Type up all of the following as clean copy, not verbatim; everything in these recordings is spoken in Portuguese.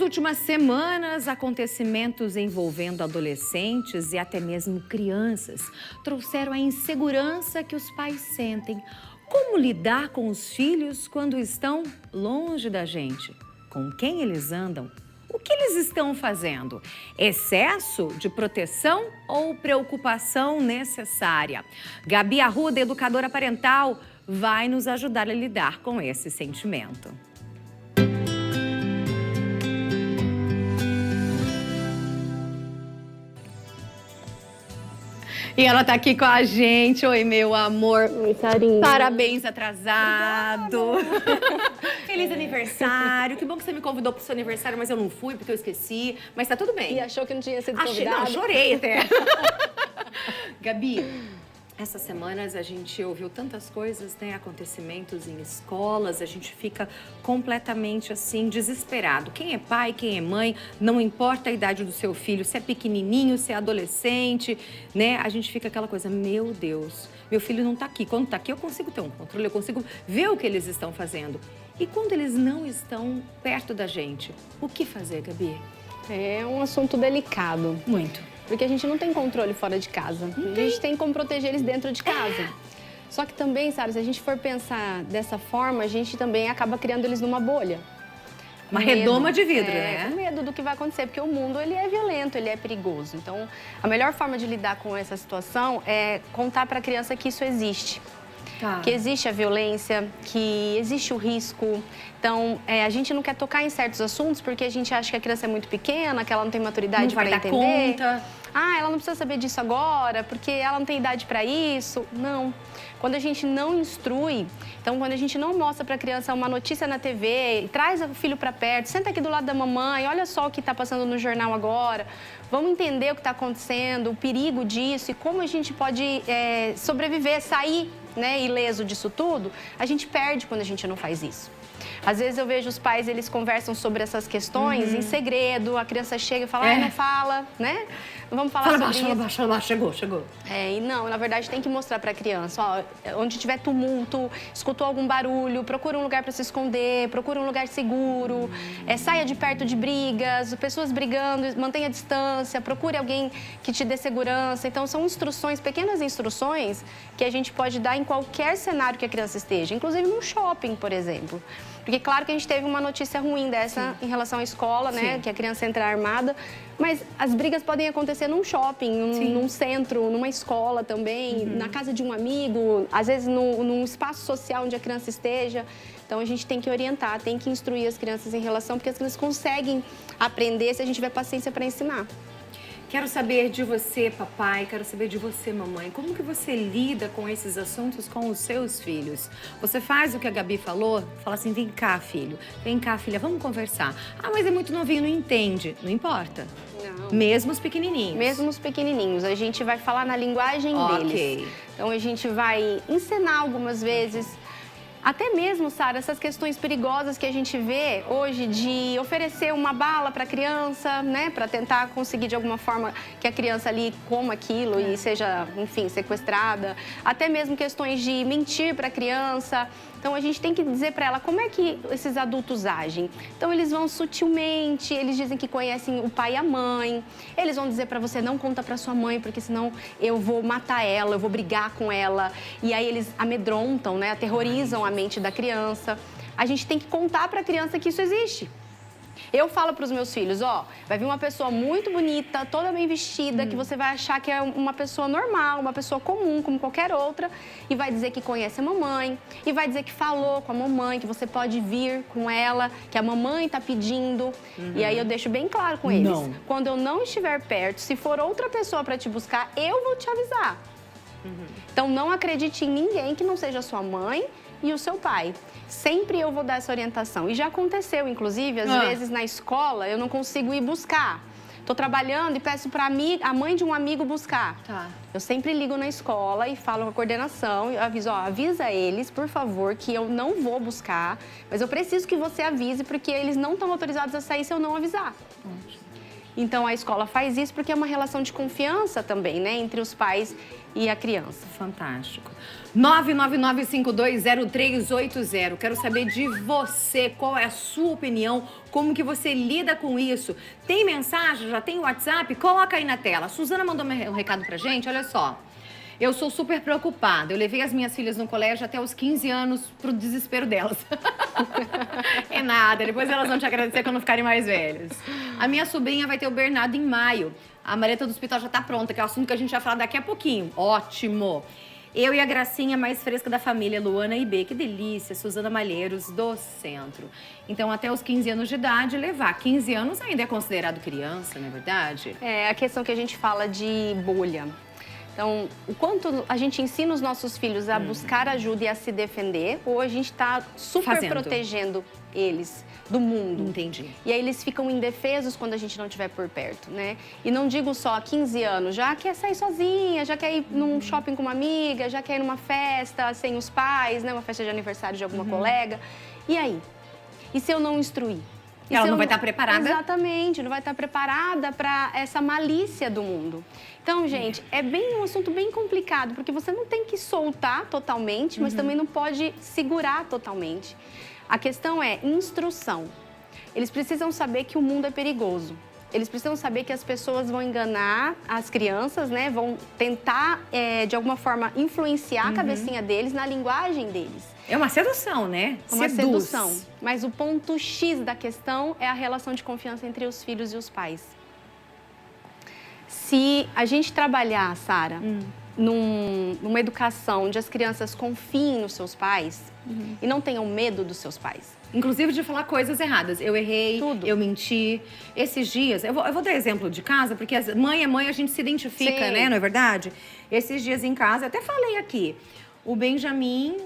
Nas últimas semanas, acontecimentos envolvendo adolescentes e até mesmo crianças trouxeram a insegurança que os pais sentem. Como lidar com os filhos quando estão longe da gente? Com quem eles andam? O que eles estão fazendo? Excesso de proteção ou preocupação necessária? Gabi Arruda, educadora parental, vai nos ajudar a lidar com esse sentimento. E ela tá aqui com a gente. Oi, meu amor. Oi, carinho. Parabéns atrasado. Feliz aniversário. Que bom que você me convidou pro seu aniversário, mas eu não fui porque eu esqueci. Mas tá tudo bem. E achou que não tinha sido convidada? Não, chorei até. Gabi, essas semanas a gente ouviu tantas coisas, né? Acontecimentos em escolas, a gente fica completamente assim, desesperado. Quem é pai, quem é mãe, não importa a idade do seu filho, se é pequenininho, se é adolescente, né? A gente fica aquela coisa, meu Deus, meu filho não tá aqui. Quando tá aqui eu consigo ter um controle, eu consigo ver o que eles estão fazendo. E quando eles não estão perto da gente, o que fazer, Gabi? É um assunto delicado. Muito. Porque a gente não tem controle fora de casa. A gente tem como proteger eles dentro de casa. Só que também, Sara, se a gente for pensar dessa forma, a gente também acaba criando eles numa bolha. Uma redoma de vidro, né? Com medo do que vai acontecer, porque o mundo ele é violento, ele é perigoso. Então, a melhor forma de lidar com essa situação é contar para a criança que isso existe. Tá. Que existe a violência, que existe o risco. Então, a gente não quer tocar em certos assuntos porque a gente acha que a criança é muito pequena, que ela não tem maturidade para entender. Não vai dar conta. Ah, ela não precisa saber disso agora, porque ela não tem idade para isso. Não. Quando a gente não instrui, então quando a gente não mostra para a criança uma notícia na TV, traz o filho para perto, senta aqui do lado da mamãe, olha só o que está passando no jornal agora, vamos entender o que está acontecendo, o perigo disso e como a gente pode sobreviver, sair, né, ileso disso tudo, a gente perde quando a gente não faz isso. Às vezes eu vejo os pais, eles conversam sobre essas questões em segredo, a criança chega e fala, não fala, né? Não vamos falar sobre isso. Fala baixo, chegou. E não, na verdade tem que mostrar para a criança, ó, onde tiver tumulto, escutou algum barulho, procura um lugar para se esconder, procura um lugar seguro, saia de perto de brigas, pessoas brigando, mantenha distância, procure alguém que te dê segurança. Então são instruções, pequenas instruções que a gente pode dar em qualquer cenário que a criança esteja, inclusive num shopping, por exemplo. Porque claro que a gente teve uma notícia ruim dessa em relação à escola, né? Que a criança entra armada. Mas as brigas podem acontecer num shopping, num centro, numa escola também, na casa de um amigo, às vezes num espaço social onde a criança esteja. Então a gente tem que orientar, tem que instruir as crianças em relação, porque as crianças conseguem aprender se a gente tiver paciência para ensinar. Quero saber de você, papai, quero saber de você, mamãe. Como que você lida com esses assuntos com os seus filhos? Você faz o que a Gabi falou? Fala assim, vem cá, filho. Vem cá, filha, vamos conversar. Ah, mas é muito novinho, não entende. Não importa. Não. Mesmo os pequenininhos. Mesmo os pequenininhos. A gente vai falar na linguagem deles. Então, a gente vai ensinar algumas vezes. Até mesmo, Sara, essas questões perigosas que a gente vê hoje de oferecer uma bala para a criança, né? Para tentar conseguir de alguma forma que a criança ali coma aquilo e seja, enfim, sequestrada. Até mesmo questões de mentir para a criança. Então, a gente tem que dizer para ela como é que esses adultos agem. Então, eles vão sutilmente, eles dizem que conhecem o pai e a mãe. Eles vão dizer para você, não conta para sua mãe, porque senão eu vou matar ela, eu vou brigar com ela. E aí, eles amedrontam, né? Aterrorizam a mente da criança. A gente tem que contar para a criança que isso existe. Eu falo para os meus filhos, ó, vai vir uma pessoa muito bonita, toda bem vestida, que você vai achar que é uma pessoa normal, uma pessoa comum, como qualquer outra, e vai dizer que conhece a mamãe, e vai dizer que falou com a mamãe, que você pode vir com ela, que a mamãe está pedindo. E aí eu deixo bem claro com eles. Não. Quando eu não estiver perto, se for outra pessoa para te buscar, eu vou te avisar. Então não acredite em ninguém que não seja sua mãe e o seu pai. Sempre eu vou dar essa orientação. E já aconteceu, inclusive, às vezes na escola eu não consigo ir buscar. Estou trabalhando e peço para a mãe de um amigo buscar. Eu sempre ligo na escola e falo com a coordenação, eu aviso, ó, avisa eles, por favor, que eu não vou buscar, mas eu preciso que você avise, porque eles não estão autorizados a sair se eu não avisar. Então, a escola faz isso porque é uma relação de confiança também, né? Entre os pais e a criança. Fantástico. 999520380. Quero saber de você, qual é a sua opinião, como que você lida com isso. Tem mensagem? Já tem WhatsApp? Coloca aí na tela. A Suzana mandou um recado pra gente, olha só. Eu sou super preocupada. Eu levei as minhas filhas no colégio até os 15 anos pro desespero delas. É nada, depois elas vão te agradecer quando ficarem mais velhas. A minha sobrinha vai ter o Bernardo em maio. A maleta do hospital já tá pronta, que é o assunto que a gente vai falar daqui a pouquinho. Ótimo! Eu e a gracinha mais fresca da família, Luana e B. Que delícia, Suzana Malheiros, do Centro. Então, até os 15 anos de idade, levar. 15 anos ainda é considerado criança, não é verdade? É a questão que a gente fala de bolha. Então, o quanto a gente ensina os nossos filhos a buscar ajuda e a se defender, ou a gente está super protegendo eles do mundo. Entendi. E aí eles ficam indefesos quando a gente não estiver por perto, né? E não digo só há 15 anos, já quer sair sozinha, já quer ir num shopping com uma amiga, já quer ir numa festa sem os pais, né? Uma festa de aniversário de alguma colega. E aí? E se eu não instruir? Ela não vai estar preparada? Exatamente, não vai estar preparada para essa malícia do mundo. Então, gente, é um assunto bem complicado, porque você não tem que soltar totalmente, mas também não pode segurar totalmente. A questão é instrução. Eles precisam saber que o mundo é perigoso. Eles precisam saber que as pessoas vão enganar as crianças, né? Vão tentar, de alguma forma, influenciar a cabecinha deles na linguagem deles. É uma sedução, né? É uma sedução. Mas o ponto X da questão é a relação de confiança entre os filhos e os pais. Se a gente trabalhar, Sara, numa educação onde as crianças confiem nos seus pais e não tenham medo dos seus pais. Inclusive de falar coisas erradas. Eu errei, eu menti. Esses dias, eu vou dar exemplo de casa, porque mãe é mãe, a gente se identifica, né? Não é verdade? Esses dias em casa, até falei aqui, o Benjamin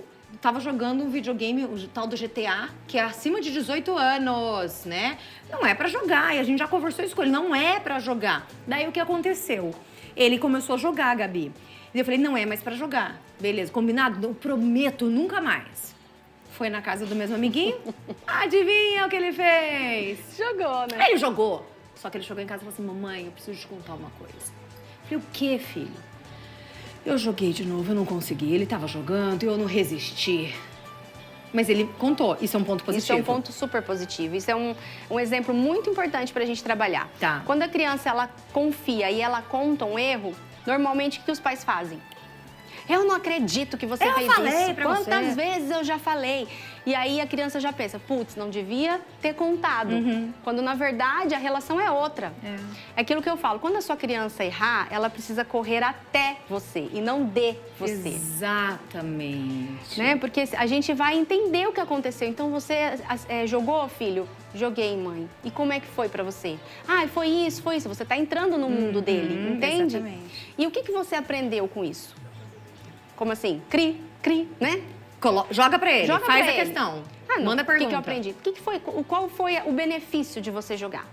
tava jogando um videogame, o tal do GTA, que é acima de 18 anos, né? Não é pra jogar, e a gente já conversou isso com ele, não é pra jogar. Daí o que aconteceu? Ele começou a jogar, Gabi. E eu falei, não é mais pra jogar. Beleza, combinado? Eu prometo, nunca mais. Foi na casa do mesmo amiguinho, adivinha o que ele fez? Jogou, né? Ele jogou. Só que ele chegou em casa e falou assim, mamãe, eu preciso te contar uma coisa. Eu falei, o quê, filho? Eu joguei de novo, eu não consegui. Ele tava jogando e eu não resisti. Mas ele contou, isso é um ponto positivo. Isso é um ponto super positivo. Isso é um exemplo muito importante pra gente trabalhar. Tá. Quando a criança, ela confia e ela conta um erro, normalmente, o que os pais fazem? Eu não acredito que você fez isso. Quantas vezes eu já falei? E aí a criança já pensa, putz, não devia ter contado. Quando, na verdade, a relação é outra. É aquilo que eu falo, quando a sua criança errar, ela precisa correr até você e não de você. Exatamente. Né? Porque a gente vai entender o que aconteceu. Então, você jogou, filho? Joguei, mãe. E como é que foi pra você? Ah, foi isso, foi isso. Você tá entrando no mundo dele, entende? Exatamente. E o que você aprendeu com isso? Como assim? Cri, né? Joga pra ele, Joga faz pra a ele. questão. Manda a pergunta. O que eu aprendi? Qual foi o benefício de você jogar?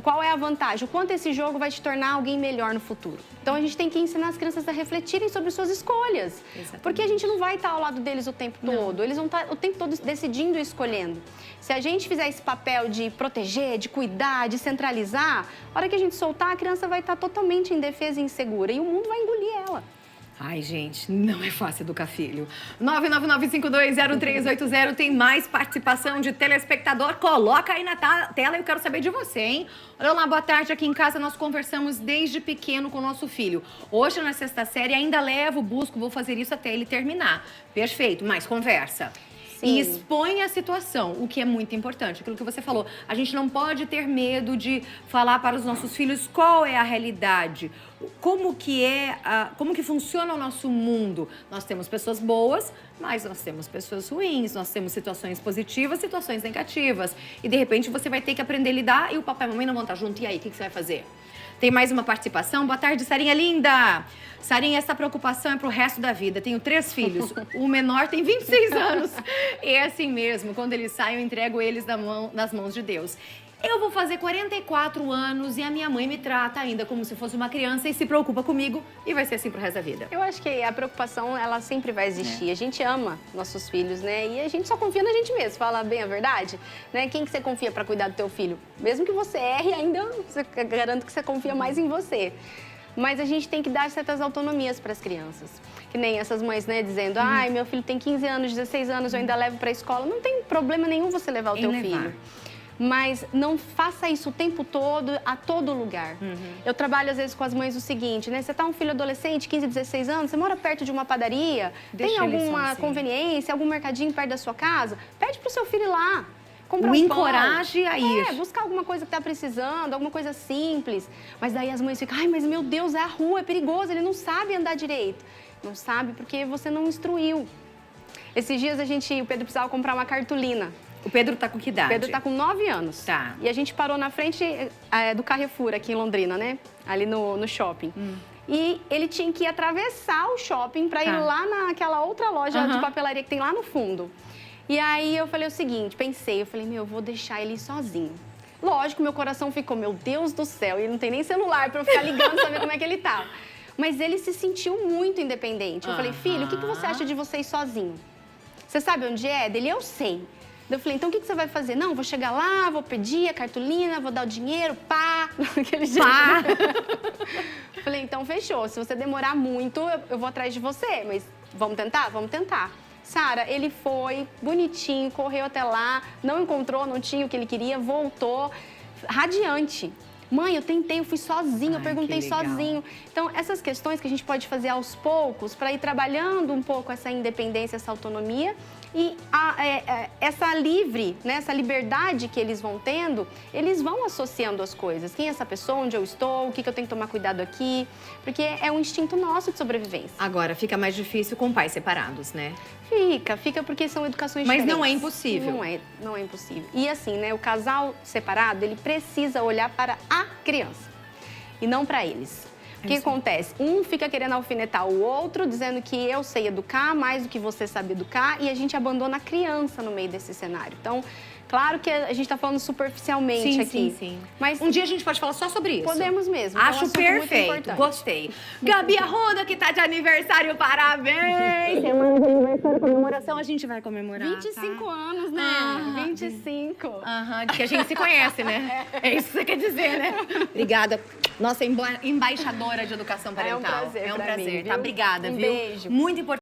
Qual é a vantagem? O quanto esse jogo vai te tornar alguém melhor no futuro? Então, a gente tem que ensinar as crianças a refletirem sobre suas escolhas. Exatamente. Porque a gente não vai estar ao lado deles o tempo todo. Eles vão estar o tempo todo decidindo e escolhendo. Se a gente fizer esse papel de proteger, de cuidar, de centralizar, a hora que a gente soltar, a criança vai estar totalmente indefesa e insegura. E o mundo vai engolir ela. Ai, gente, não é fácil educar filho. 999520380, tem mais participação de telespectador. Coloca aí na tela, eu quero saber de você, hein? Olha lá, boa tarde. Aqui em casa nós conversamos desde pequeno com o nosso filho. Hoje, na sexta série, ainda levo, busco, vou fazer isso até ele terminar. Perfeito, mais conversa. E expõe a situação, o que é muito importante. Aquilo que você falou, a gente não pode ter medo de falar para os nossos filhos qual é a realidade, como que funciona o nosso mundo. Nós temos pessoas boas, mas nós temos pessoas ruins, nós temos situações positivas, situações negativas. E de repente você vai ter que aprender a lidar e o papai e a mamãe não vão estar junto. E aí, o que você vai fazer? Tem mais uma participação. Boa tarde, Sarinha linda! Sarinha, essa preocupação é pro resto da vida. Tenho 3 filhos. O menor tem 26 anos. E é assim mesmo. Quando eles saem, eu entrego eles nas mãos de Deus. Eu vou fazer 44 anos e a minha mãe me trata ainda como se fosse uma criança e se preocupa comigo e vai ser assim pro resto da vida. Eu acho que a preocupação, ela sempre vai existir. A gente ama nossos filhos, né? E a gente só confia na gente mesmo, fala bem a verdade, né? Quem que você confia para cuidar do teu filho? Mesmo que você erre, ainda você garanto que você confia mais em você. Mas a gente tem que dar certas autonomias para as crianças. Que nem essas mães, né, dizendo, ai, meu filho tem 15 anos, 16 anos, eu ainda levo para a escola. Não tem problema nenhum você levar o teu filho. Mas não faça isso o tempo todo, a todo lugar. Eu trabalho, às vezes, com as mães o seguinte, né? Você tá um filho adolescente, 15, 16 anos, você mora perto de uma padaria, tem alguma conveniência, algum mercadinho perto da sua casa? Pede pro seu filho ir lá. O encoraje a ir. Buscar alguma coisa que tá precisando, alguma coisa simples. Mas daí as mães ficam, ai, mas meu Deus, é a rua, é perigoso, ele não sabe andar direito. Não sabe porque você não instruiu. Esses dias o Pedro precisava comprar uma cartolina. O Pedro tá com que idade? O Pedro tá com 9 anos. Tá. E a gente parou na frente do Carrefour, aqui em Londrina, né? Ali no shopping. E ele tinha que atravessar o shopping para ir lá naquela outra loja de papelaria que tem lá no fundo. E aí eu falei o seguinte, eu falei, eu vou deixar ele sozinho. Lógico, meu coração ficou, meu Deus do céu, e não tem nem celular para eu ficar ligando, saber como é que ele tá. Mas ele se sentiu muito independente. Eu falei, filho, o que você acha de você ir sozinho? Você sabe onde é? Dele, eu sei. Eu falei, então o que você vai fazer? Não, vou chegar lá, vou pedir a cartolina, vou dar o dinheiro, pá. Aquele jeito. Pá. Falei, então fechou. Se você demorar muito, eu vou atrás de você. Mas vamos tentar? Vamos tentar. Sara, ele foi bonitinho, correu até lá, não encontrou, não tinha o que ele queria, voltou, radiante. Mãe, eu tentei, eu fui sozinho, eu perguntei sozinho. Então, essas questões que a gente pode fazer aos poucos para ir trabalhando um pouco essa independência, essa autonomia e essa essa liberdade que eles vão tendo, eles vão associando as coisas. Quem é essa pessoa, onde eu estou, o que eu tenho que tomar cuidado aqui, porque é um instinto nosso de sobrevivência. Agora, fica mais difícil com pais separados, né? Fica porque são educações diferentes. Mas não é impossível. Não é impossível. E assim, né, o casal separado, ele precisa olhar para a criança e não para eles. O que acontece? Um fica querendo alfinetar o outro, dizendo que eu sei educar mais do que você sabe educar, e a gente abandona a criança no meio desse cenário. Então, claro que a gente está falando superficialmente aqui. Sim. Mas um dia a gente pode falar só sobre isso. Podemos mesmo. Acho perfeito, gostei. Gabi Arruda, que tá de aniversário, parabéns! Semana de aniversário, comemoração, a gente vai comemorar. 25 anos, né? 25. De que a gente se conhece, né? É isso que você quer dizer, né? Obrigada. Nossa, embaixadora de educação parental. É um prazer. Tá? Obrigada, viu? viu? Beijo. Muito importante.